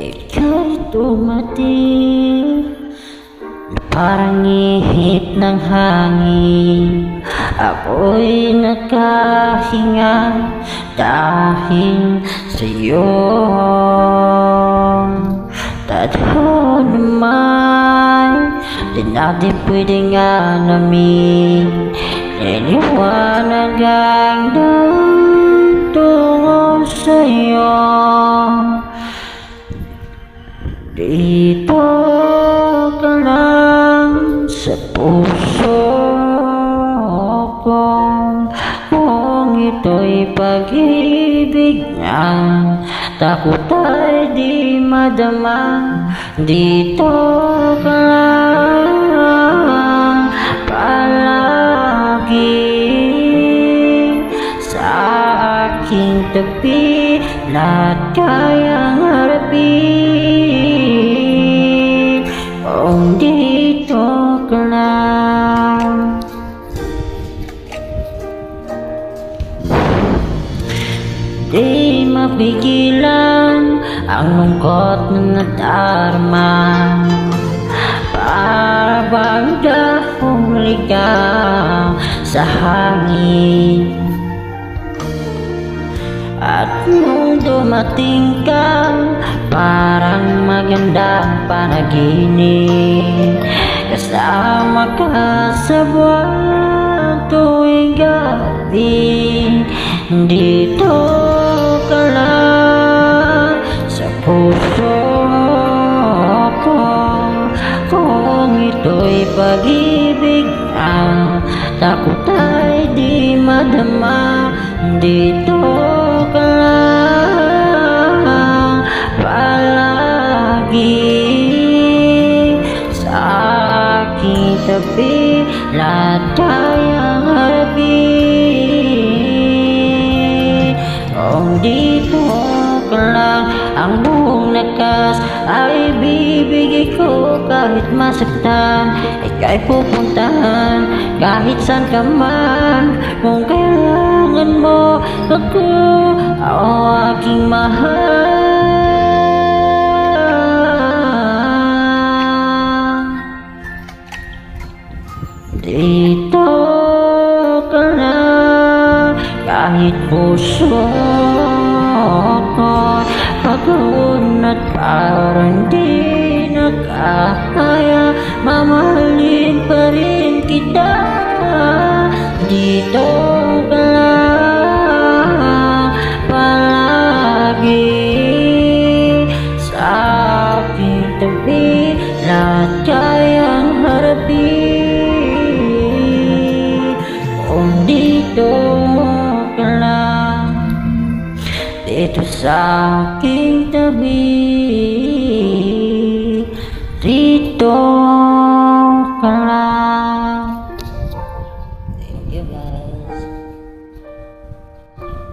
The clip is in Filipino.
ika'y dumating, parang ihip ng hangin. Ako'y nakahinga dahil sa'yo. Tadhana naman, di natin pwedeng alamin. Liliwanag ang tungo sa'yo. Dito ka lang sa puso ko, kung ito'y pag-ibig niya, takot ay di madama. Dito ka lang palagi sa aking tabi, lahat kayang harapin kung dito ka lang. Di mapigilan ang lungkot na nadarama, para bang dahong ligaw sa hangin. At nung dumating ka, parang magandang panaginip, kasama ka sa buwan tuwing gabi. Dito ka lang sa puso ko, kung ito'y pag-ibig ang takot ay di madama. Dito ka lang palagi sa aking tabi, lahat kayang harapin kung dito ka lang. Ang buong lakas ay bibigay ko, kahit masaktan ika'y pupuntahan, kahit saan ka man. Kung kailangan mo ako, aking mahal. Dito ka lang, kahit puso ko pagod at parang di nakakaya, mamahalin pa rin kita. Dito ka lang palagi sa aking tabi, lahat kayang harapin kung dito ka lang, dito sa aking tabi.